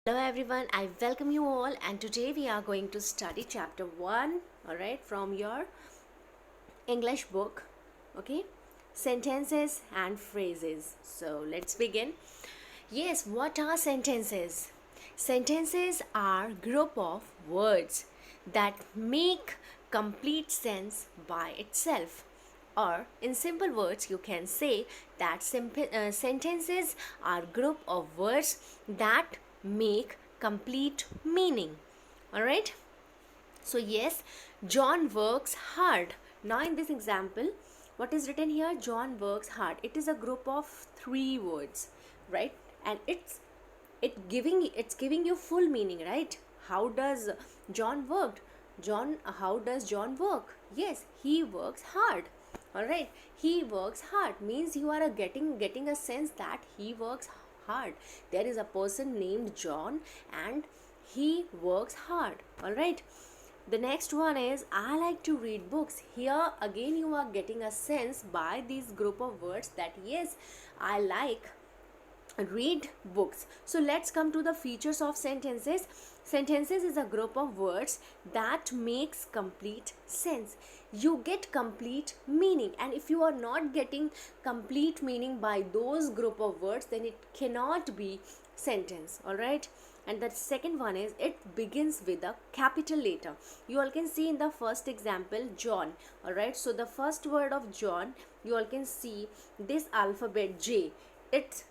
Hello everyone, I welcome you all, and today we are going to study chapter 1, alright, from your English book, okay? Sentences and phrases. So let's begin. Yes, what are sentences? Sentences are group of words that make complete sense by itself. Or in simple words, you can say that sentences are group of words that make complete meaning. All right. So yes, John works hard. Now in this example, what is written here? John works hard. It is a group of three words, right? And it's giving you full meaning, right? How does John work? How does John work? Yes, he works hard. All right, he works hard means you are getting a sense that he works hard. There is a person named John and he works hard. All right, the next one is I like to read books. Here again you are getting a sense by these group of words that yes, I like read books. So let's come to the features of sentences. Sentences is a group of words that makes complete sense. You get complete meaning, and if you are not getting complete meaning by those group of words, then it cannot be sentence. All right. And the second one is it begins with a capital letter. You all can see in the first example John. All right, so the first word of John, you all can see this alphabet J. It's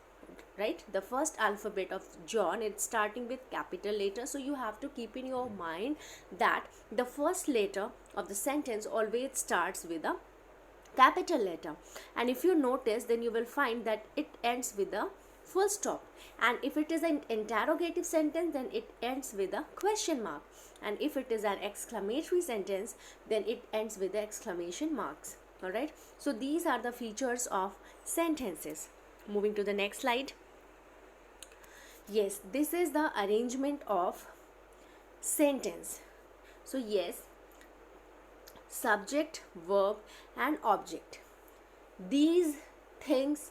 right, the first alphabet of John, it's starting with capital letter. So you have to keep in your mind that the first letter of the sentence always starts with a capital letter, and if you notice, then you will find that it ends with a full stop. And if it is an interrogative sentence, then it ends with a question mark, and if it is an exclamatory sentence, then it ends with the exclamation marks. All right, so these are the features of sentences. Moving to the next slide. Yes, this is the arrangement of sentence. So yes, subject, verb and object, these things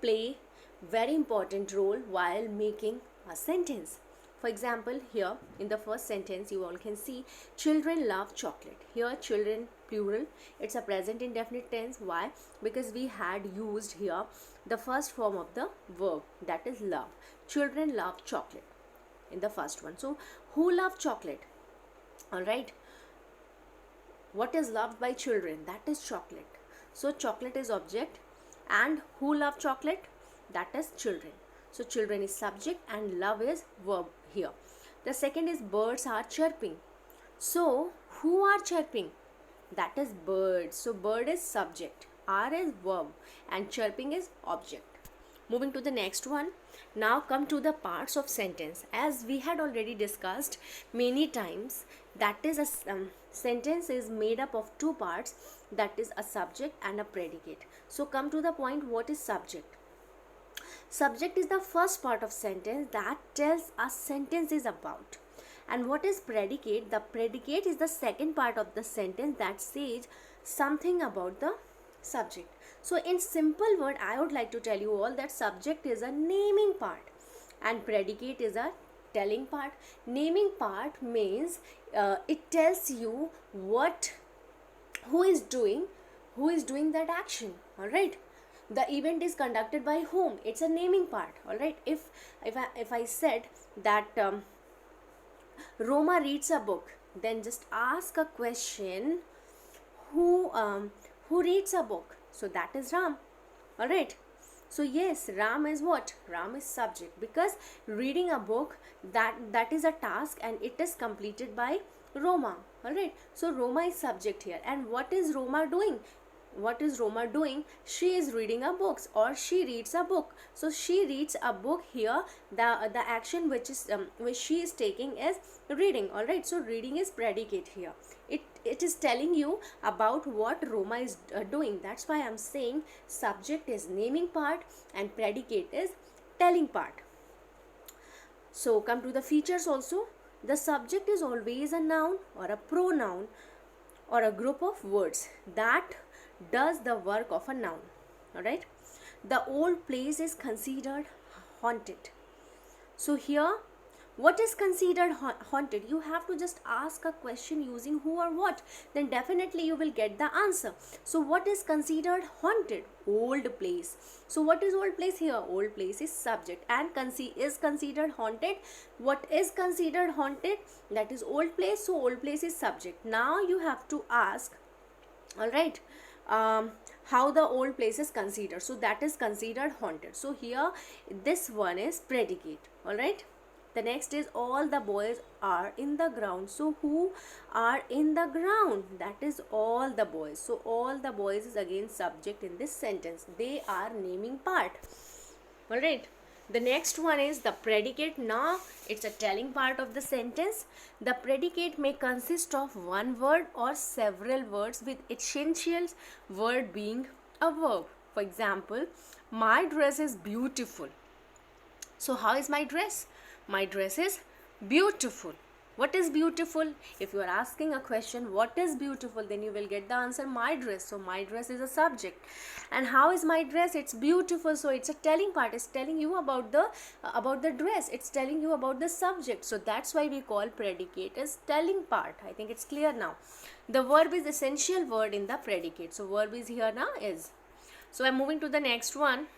play very important role while making a sentence. For example, here in the first sentence you all can see children love chocolate. Here children plural, it's a present indefinite tense. Why? Because we had used here the first form of the verb, that is love. Children love chocolate in the first one. So who love chocolate? All right, what is loved by children? That is chocolate. So chocolate is object, and who love chocolate? That is children. So children is subject and love is verb here. The second is birds are chirping. So who are chirping? That is birds. So bird is subject, are is verb, and chirping is object. Moving to the next one. Now come to the parts of sentence. As we had already discussed many times, that is a sentence is made up of two parts, that is a subject and a predicate. So come to the point, what is subject? Subject is the first part of sentence that tells us sentence is about. And what is predicate? The predicate is the second part of the sentence that says something about the subject. So in simple word, I would like to tell you all that subject is a naming part and predicate is a telling part. Naming part means it tells you what who is doing that action. All right, the event is conducted by whom, it's a naming part. All right, if I said that Roma reads a book, then just ask a question, who reads a book? So that is Ram. All right, so yes, Ram is what? Ram is subject, because reading a book, that is a task and it is completed by Roma. All right, so Roma is subject here. And what is Roma doing? What is Roma doing? She is reading a book, or she reads a book. So she reads a book here. The action which she is taking is reading. All right, so reading is predicate here. It is telling you about what Roma is doing. That's why I'm saying subject is naming part and predicate is telling part. So come to the features also. The subject is always a noun or a pronoun or a group of words that does the work of a noun. All right, the old place is considered haunted. So here, what is considered haunted? You have to just ask a question using who or what, then definitely you will get the answer. So what is considered haunted? Old place. So what is old place here? Old place is subject, and is considered haunted. What is considered haunted? That is old place, so old place is subject. Now you have to ask, all right, how the old place is considered. So that is considered haunted. So here this one is predicate. All right, the next is all the boys are in the ground. So who are in the ground? That is all the boys. So all the boys is again subject in this sentence. They are naming part. All right, the next one is the predicate. Now it's a telling part of the sentence. The predicate may consist of one word or several words, with essential word being a verb. For example, my dress is beautiful. So how is my dress? My dress is beautiful. What is beautiful? If you are asking a question, what is beautiful, then you will get the answer, my dress. So my dress is a subject. And how is my dress? It's beautiful. So it's a telling part. It's telling you about the dress. It's telling you about the subject. So that's why we call predicate as telling part. I think it's clear now. The verb is essential word in the predicate. So verb is here now, is. So I'm moving to the next one.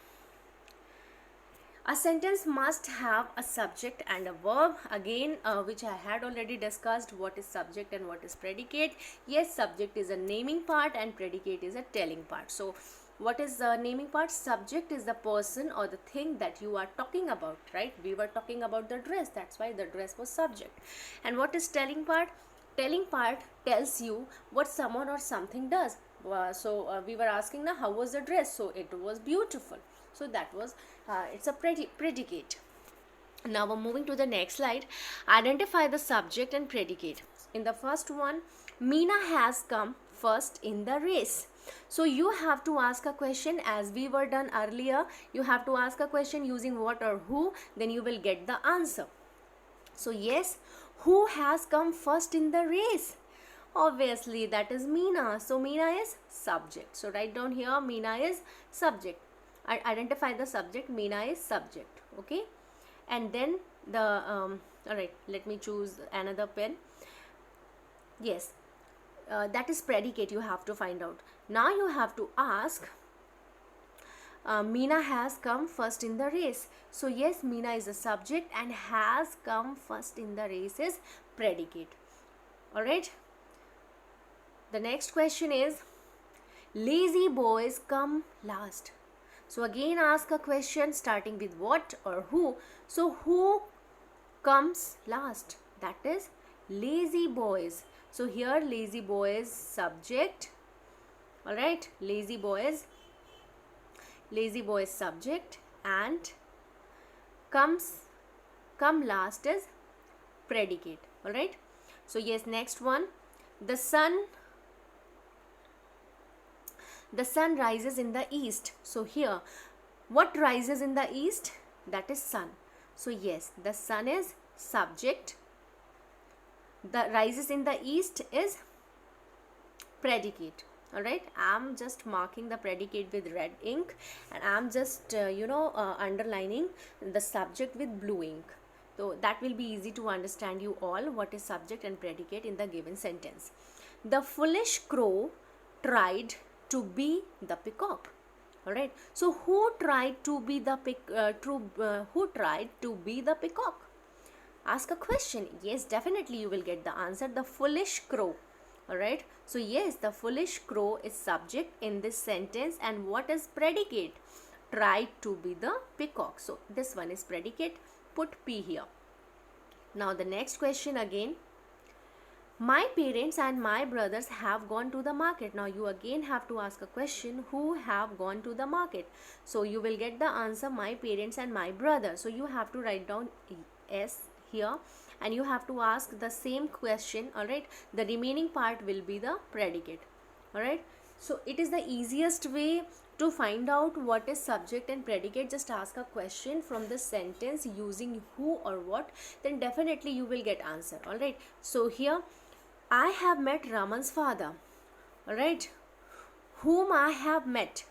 A sentence must have a subject and a verb. Again, which I had already discussed, what is subject and what is predicate. Yes, subject is a naming part and predicate is a telling part. So what is the naming part? Subject is the person or the thing that you are talking about, right? We were talking about the dress, that's why the dress was subject. And what is telling part? Telling part tells you what someone or something does. We were asking now, how was the dress? So it was beautiful. So that was, it's a predicate. Now we're moving to the next slide. Identify the subject and predicate. In the first one, Meena has come first in the race. So you have to ask a question as we were done earlier. You have to ask a question using what or who, then you will get the answer. So yes, who has come first in the race? Obviously that is Meena. So Meena is subject. So write down here, Meena is subject. Identify the subject. Meena is subject. Okay, and then the all right, let me choose another pen. Yes, that is predicate. You have to find out. Now you have to ask, Meena has come first in the race. So yes, Meena is a subject and has come first in the race is predicate. All right, the next question is, lazy boys come last. So again ask a question starting with what or who. So who comes last? That is lazy boys. So here lazy boys subject. All right, lazy boys subject, and come last is predicate. All right, so yes, next one, the sun rises in the east. So here, what rises in the east? That is sun. So yes, the sun is subject. The rises in the east is predicate. All right, I'm just marking the predicate with red ink, and I'm just underlining the subject with blue ink. So that will be easy to understand you all what is subject and predicate in the given sentence. The foolish crow tried to be the peacock. All right, so who tried to be the peacock? Ask a question. Yes, definitely you will get the answer, the foolish crow. All right, so yes, the foolish crow is subject in this sentence, and what is predicate? Tried to be the peacock. So this one is predicate. Put P here. Now the next question again, my parents and my brothers have gone to the market. Now you again have to ask a question, who have gone to the market? So you will get the answer, my parents and my brother. So you have to write down S here, and you have to ask the same question. All right, the remaining part will be the predicate. All right, so it is the easiest way to find out what is subject and predicate. Just ask a question from the sentence using who or what, then definitely you will get answer. All right, so here, I have met Raman's father. All right, whom I have met?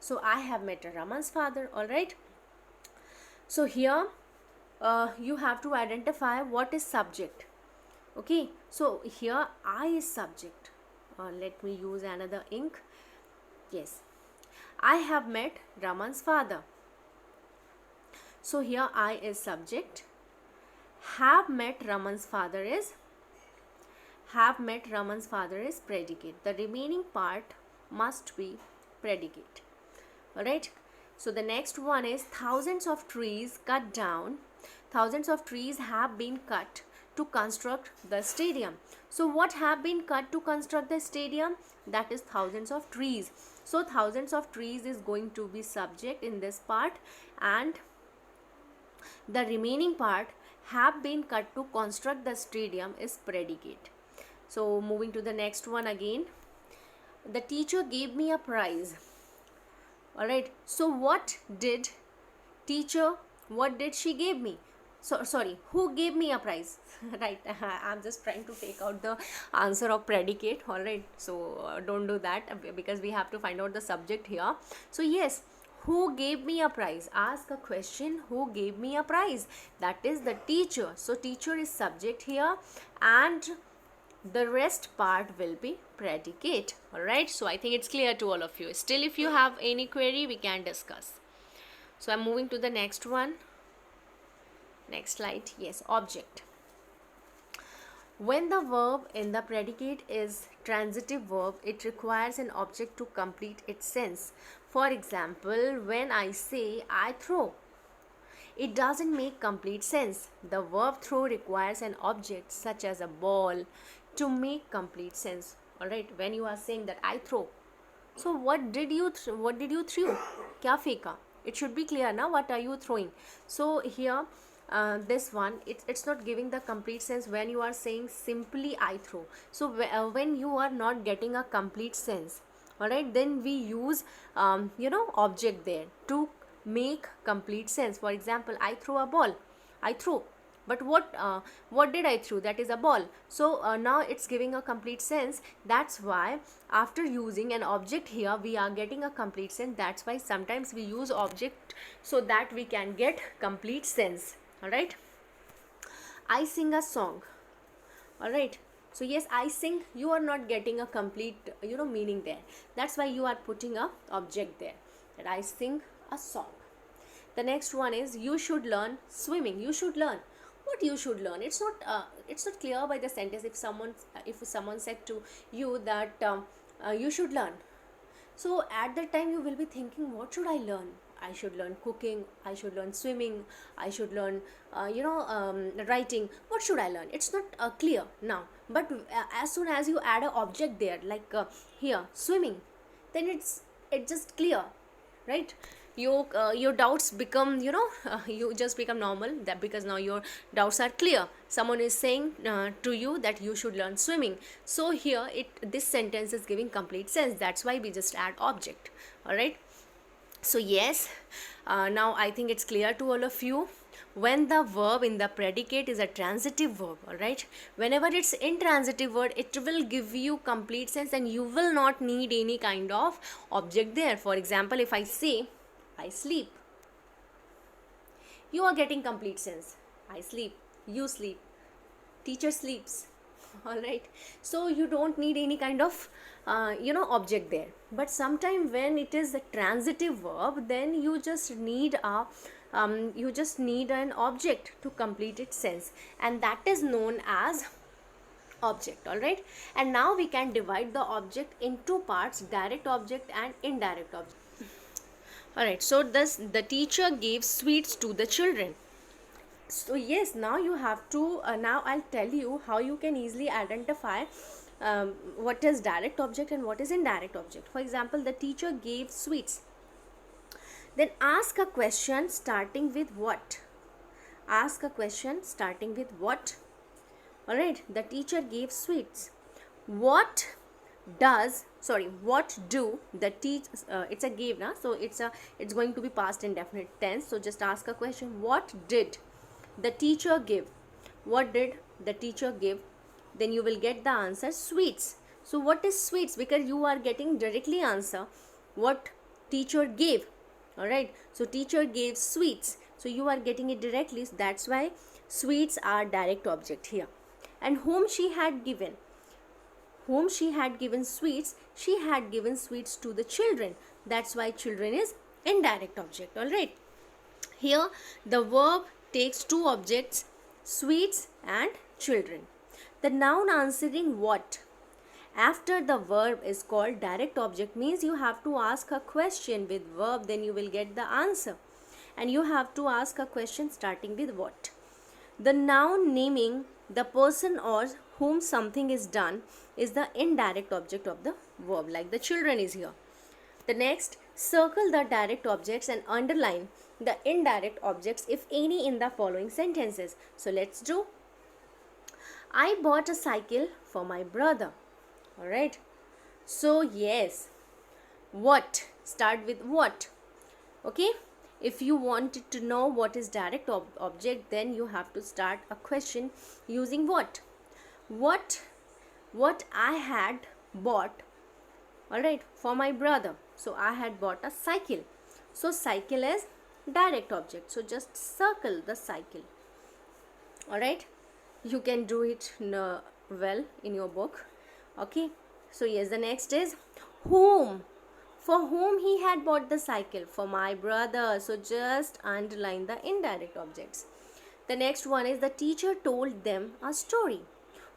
So I have met Raman's father. All right, so here you have to identify what is subject. Okay, so here I is subject. Let me use another ink. Yes, I have met Raman's father. So here I is subject. Have met Raman's father is predicate. The remaining part must be predicate. Alright. So the next one is thousands of trees cut down. Thousands of trees have been cut to construct the stadium. So what have been cut to construct the stadium? That is thousands of trees. So thousands of trees is going to be subject in this part, and the remaining part have been cut to construct the stadium is predicate. So moving to the next one again. The teacher gave me a prize. Alright, so what did she gave me? So sorry, who gave me a prize? Right, I'm just trying to take out the answer of predicate. Alright, so don't do that, because we have to find out the subject here. So yes, who gave me a prize? Ask a question, who gave me a prize? That is the teacher. So teacher is subject here, and the rest part will be predicate. Alright, so I think it's clear to all of you. Still, if you have any query, we can discuss. So I'm moving to the next one. Next slide. Yes, object. When the verb in the predicate is transitive verb, it requires an object to complete its sense. For example, when I say I throw, it doesn't make complete sense. The verb throw requires an object such as a ball to make complete sense. Alright, when you are saying that I throw, so what did you throw? Kya feka? It should be clear now. What are you throwing? So here this one, it's not giving the complete sense when you are saying simply I throw. So when you are not getting a complete sense, alright, then we use object there to make complete sense. For example, I throw a ball. I throw, but what did I throw? That is a ball. So now it's giving a complete sense. That's why after using an object here, we are getting a complete sense. That's why sometimes we use object so that we can get complete sense. Alright, I sing a song. Alright, so yes, I sing, you are not getting a complete meaning there. That's why you are putting a object there, that I sing a song. The next one is you should learn swimming. You should learn. What you should learn? It's not clear by the sentence. If someone said to you that you should learn, so at that time you will be thinking, what should I learn? I should learn cooking, I should learn swimming, I should learn writing. What should I learn? It's not clear now. But as soon as you add an object there, like here swimming, then it's just clear, right? Your doubts become you just become normal, that because now your doubts are clear. Someone is saying to you that you should learn swimming. So here this sentence is giving complete sense. That's why we just add object. All right. So yes, now I think it's clear to all of you. When the verb in the predicate is a transitive verb, alright, whenever it's intransitive word, it will give you complete sense and you will not need any kind of object there. For example, if I say I sleep, you are getting complete sense. I sleep, you sleep, teacher sleeps. Alright, so you don't need any kind of object there. But sometime when it is a transitive verb, then you just need an object to complete its sense, and that is known as object. Alright, and now we can divide the object in two parts, direct object and indirect object. Alright, so the teacher gave sweets to the children. So yes, now you have to now I'll tell you how you can easily identify what is direct object and what is indirect object. For example, the teacher gave sweets. Then ask a question starting with what? Ask a question starting with what? Alright, the teacher gave sweets. What do the teacher, it's a gave now, so it's going to be past indefinite tense. So just ask a question, what did the teacher give? What did the teacher give? Then you will get the answer sweets. So what is sweets? Because you are getting directly answer what teacher gave. Alright, so teacher gave sweets. So you are getting it directly. That's why sweets are direct object here. And whom she had given sweets, she had given sweets to the children. That's why children is indirect object. All right. Here the verb takes two objects, sweets and children. The noun answering what after the verb is called direct object means you have to ask a question with verb, then you will get the answer. And you have to ask a question starting with what. The noun naming the person or whom something is done is the indirect object of the verb, like the children is here. The next, circle the direct objects and underline the indirect objects if any in the following sentences. So let's do. I bought a cycle for my brother. Alright. So yes, what? Start with what? Okay. If you wanted to know what is direct object, then you have to start a question using what? What I had bought, alright, for my brother. So I had bought a cycle. So cycle is direct object. So just circle the cycle. Alright. You can do it well in your book. Okay. So yes, the next is whom. For whom he had bought the cycle? For my brother. So just underline the indirect objects. The next one is the teacher told them a story.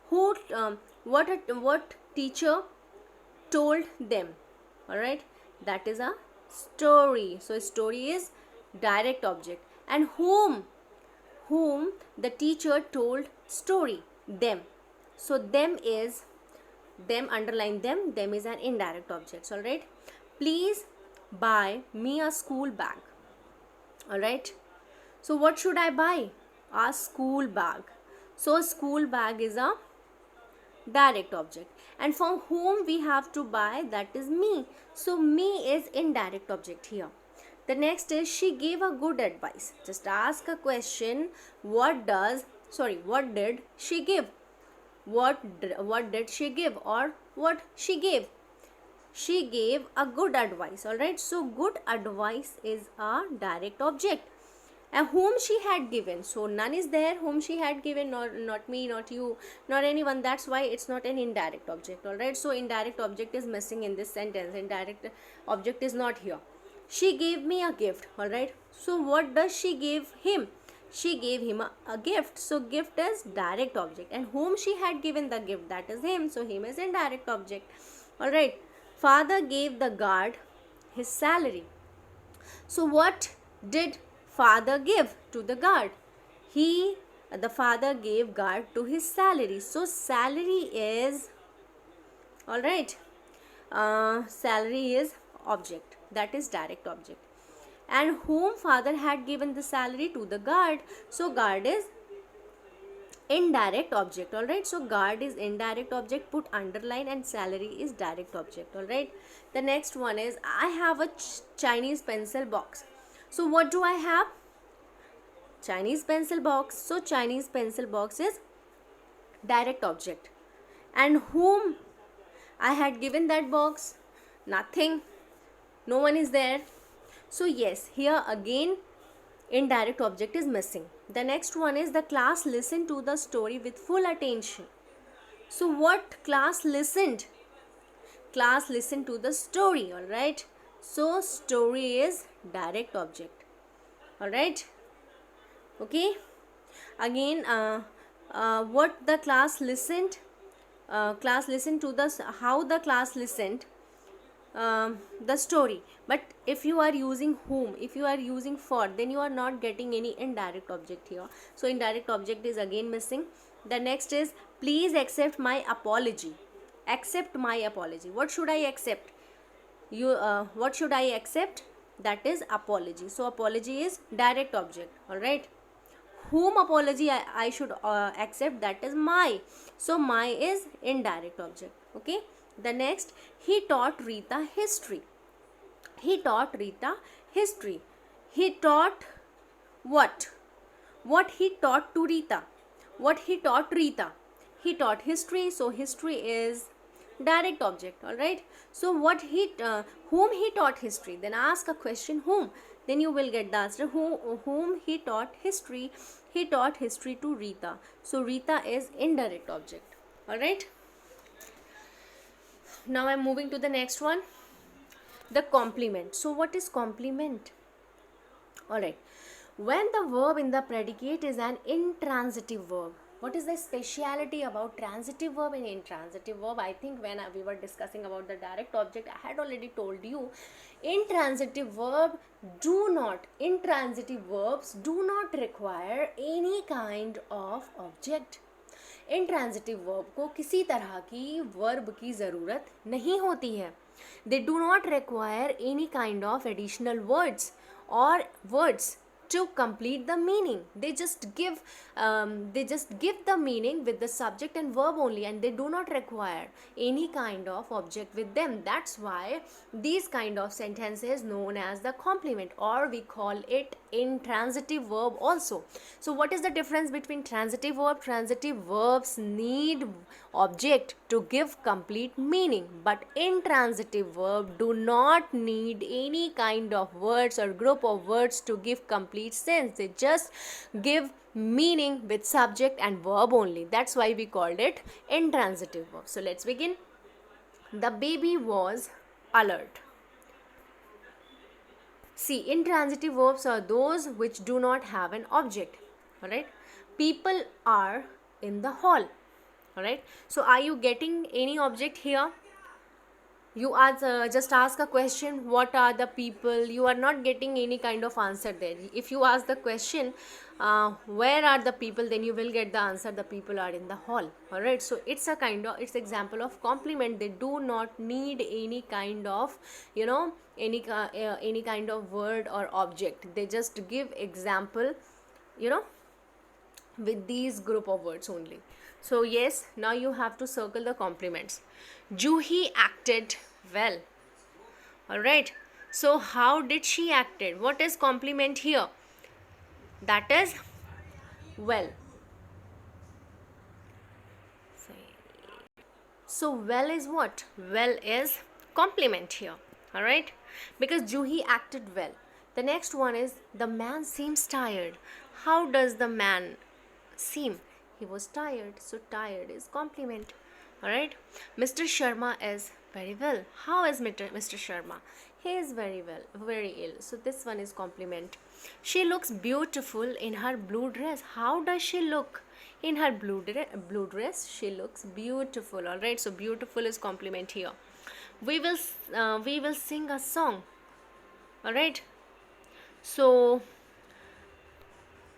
Who? What teacher told them? All right, that is a story. So story is direct object. And whom the teacher told story? Them. So them is, them, underline them. Them is an indirect object. All right. Please buy me a school bag. Alright. So what should I buy? A school bag. So school bag is a direct object. And from whom we have to buy, that is me. So me is indirect object here. The next is she gave a good advice. Just ask a question. What did she give? What did she give or what she gave? She gave a good advice. Alright, so good advice is a direct object. And whom she had given, so none is there whom she had given, not me, not you, not anyone. That's why it's not an indirect object. Alright, so indirect object is missing in this sentence. Indirect object is not here. She gave me a gift. Alright, so what does she give him? She gave him a gift. So gift is direct object. And whom she had given the gift, that is him. So him is indirect object. Alright. Father gave the guard his salary. So what did father give to the guard? The father gave guard to his salary. So salary is, alright, salary is object, that is direct object. And whom father had given the salary? To the guard. So guard is indirect object. Alright, so guard is indirect object, put underline, and salary is direct object. Alright, the next one is I have a Chinese pencil box. So what do I have? Chinese pencil box. So Chinese pencil box is direct object. And whom I had given that box? Nothing, no one is there. So yes, here again indirect object is missing. The next one is the class listened to the story with full attention. So what class listened? Class listened to the story. Alright, so story is direct object. Alright, okay. Again, what the class listened? Class listened to the, how the class listened the story. But if you are using whom, if you are using for, then you are not getting any indirect object here. So indirect object is again missing. The next is please accept my apology. Accept my apology. What should I accept? What should I accept? That is apology. So apology is direct object. Alright, whom apology I should accept, that is my. So my is indirect object. Okay. The next, he taught Rita history. He taught Rita history. He taught what? What he taught to Rita? What he taught Rita? He taught history. So history is direct object. Alright, so what whom he taught history? Then ask a question whom, then you will get the answer. Whom he taught history? He taught history to Rita. So Rita is indirect object. All right. Now I'm moving to the next one, the complement. So what is complement? All right. When the verb in the predicate is an intransitive verb, what is the speciality about transitive verb and intransitive verb? I think when we were discussing about the direct object, I had already told you, intransitive verbs do not require any kind of object. intransitive verb को किसी तरह की verb की ज़रूरत नहीं होती है. They do not require any kind of additional words or words to complete the meaning. They just give the meaning with the subject and verb only, and they do not require any kind of object with them. That's why these kind of sentences known as the complement, or we call it intransitive verb also. So what is the difference between transitive verb? Transitive verbs need object to give complete meaning, but intransitive verb do not need any kind of words or group of words to give complete sense. They just give meaning with subject and verb only. That's why we called it intransitive verb. So let's begin. The baby was alert. See, intransitive verbs are those which do not have an object. Alright. People are in the hall. Alright. So are you getting any object here? You just ask a question, what are the people? You are not getting any kind of answer there. If you ask the question, where are the people, then you will get the answer, the people are in the hall. Alright, so it's example of complement. They do not need any kind of, any kind of word or object. They just give example, with these group of words only. So yes, now you have to circle the complements. Juhi acted well. Alright, so how did she acted? What is complement here? That is well. So well is what? Well is complement here. Alright, because Juhi acted well. The next one is the man seems tired. How does the man seem? He was tired, so tired is complement. Alright, Mr. Sharma is very well. How is Mr. Sharma? He is very well, very ill. So this one is complement. She looks beautiful in her blue dress. How does she look? In her blue dress, she looks beautiful. Alright, so beautiful is complement here. We will sing a song. Alright, so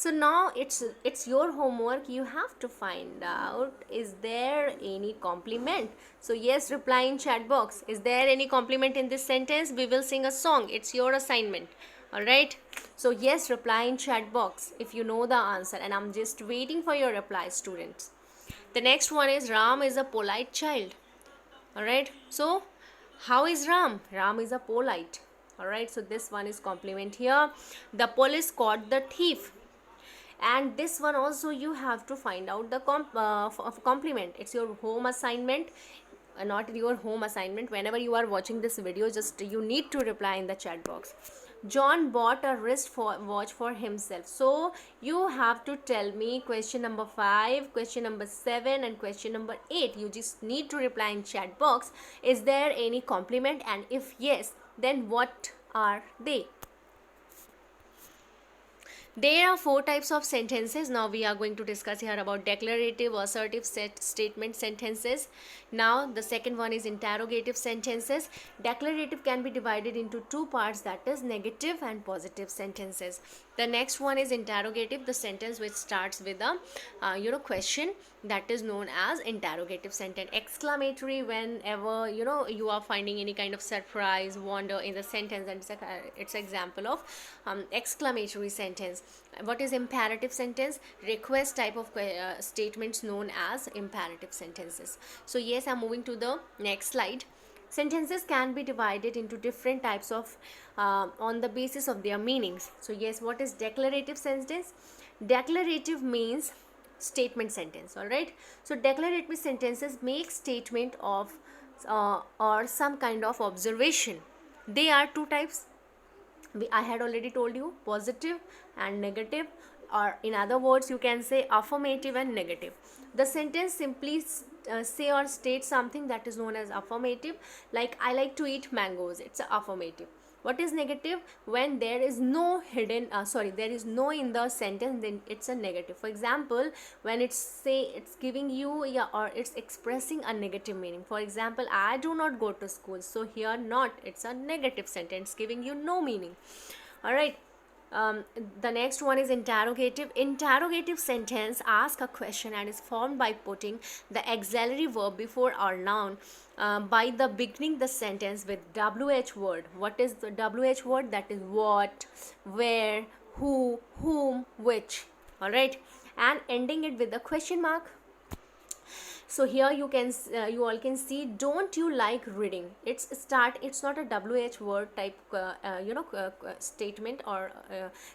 now it's your homework. You have to find out, is there any complement? So yes, reply in chat box. Is there any complement in this sentence? We will sing a song. It's your assignment. Alright, so yes, reply in chat box if you know the answer, and I'm just waiting for your reply, students. The next one is Ram is a polite child. Alright, so how is Ram? Ram is a polite. Alright, so this one is complement here. The police caught the thief. And this one also you have to find out the complement. It's your home assignment, not your home assignment. Whenever you are watching this video, just you need to reply in the chat box. John bought a watch for himself. So you have to tell me question number 5, question number 7 and question number 8. You just need to reply in chat box. Is there any complement, and if yes, then what are they? There are 4 types of sentences. Now we are going to discuss here about declarative, assertive, statement sentences. Now the second one is interrogative sentences. Declarative can be divided into 2 parts, that is negative and positive sentences. The next one is interrogative, the sentence which starts with a question, that is known as interrogative sentence. Exclamatory, whenever you are finding any kind of surprise, wonder in the sentence, and it's example of exclamatory sentence. What is imperative sentence? Request type of statements known as imperative sentences. So yes, I'm moving to the next slide. Sentences can be divided into different types of on the basis of their meanings. So yes, what is declarative sentence? Declarative means statement sentence. All right, so declarative sentences make statement of or some kind of observation. They are 2 types. I had already told you positive and negative, or in other words you can say affirmative and negative. The sentence simply say or state something that is known as affirmative, like I like to eat mangoes, it's a affirmative. What is negative? When there is no hidden there is no in the sentence, then it's a negative. For example, when it's say it's giving you, yeah, or it's expressing a negative meaning. For example, I do not go to school, so here not, it's a negative sentence giving you no meaning. All right. The next one is interrogative. Interrogative sentence ask a question and is formed by putting the auxiliary verb before our noun by the beginning the sentence with WH word. What is the WH word? That is what, where, who, whom, which. All right, and ending it with a question mark. So here you can you all can see, don't you like reading? It's not a WH word type statement or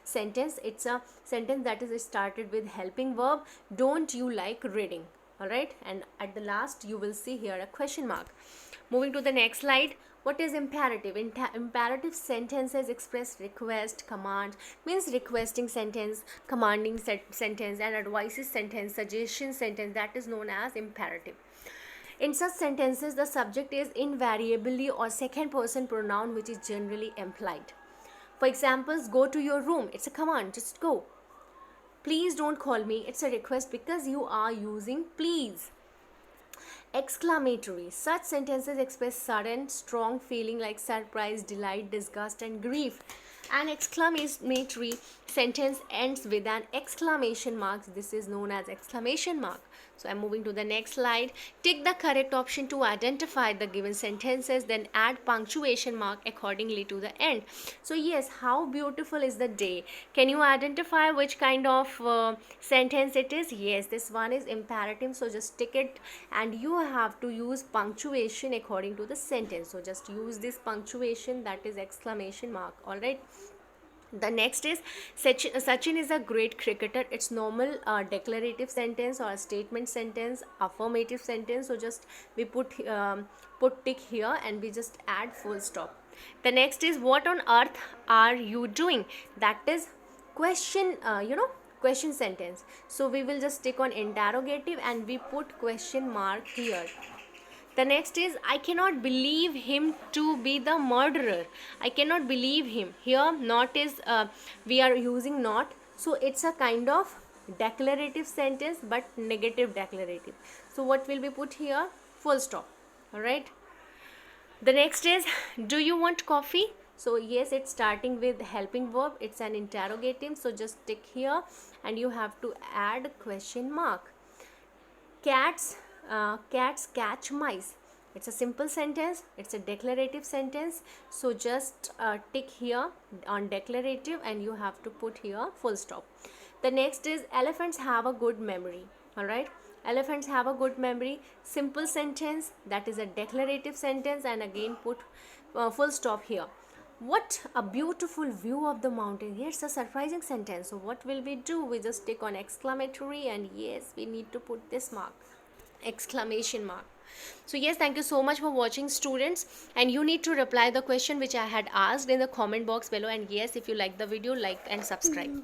sentence. It's a sentence that is started with helping verb, don't you like reading. All right, and at the last you will see here a question mark. Moving to the next slide. What is imperative? Imperative sentences express request, command, means requesting sentence, commanding sentence, and advices sentence, suggestion sentence, that is known as imperative. In such sentences, the subject is invariably or second person pronoun which is generally implied. For examples, go to your room, it's a command, just go. Please don't call me, it's a request because you are using please. Exclamatory. Such sentences express sudden, strong feeling like surprise, delight, disgust, and grief. An exclamatory sentence ends with an exclamation mark. This is known as exclamation mark. So I'm moving to the next slide. Tick the correct option to identify the given sentences, then add punctuation mark accordingly to the end. So yes, how beautiful is the day? Can you identify which kind of sentence it is? Yes, this one is imperative, so just tick it, and you have to use punctuation according to the sentence. So just use this punctuation, that is exclamation mark. All right. The next is Sachin is a great cricketer. It's normal declarative sentence or statement sentence, affirmative sentence. So just we put tick here and we just add full stop. The next is what on earth are you doing? That is question question sentence. So we will just stick on interrogative and we put question mark here. The next is I cannot believe him to be the murderer. I cannot believe him. Here not is we are using not, so it's a kind of declarative sentence but negative declarative. So what will be put here? Full stop. All right. The next is do you want coffee? So yes, it's starting with helping verb, it's an interrogative, so just tick here and you have to add question mark. Cats catch mice. It's a simple sentence, it's a declarative sentence, so just tick here on declarative and you have to put here full stop. The next is elephants have a good memory. All right, elephants have a good memory, simple sentence, that is a declarative sentence, and again put full stop here. What a beautiful view of the mountain. Here's a surprising sentence. So what will we do? We just tick on exclamatory, and yes, we need to put this mark, exclamation mark. So yes, thank you so much for watching, students, and you need to reply the question which I had asked in the comment box below. And yes, if you like the video, like and subscribe.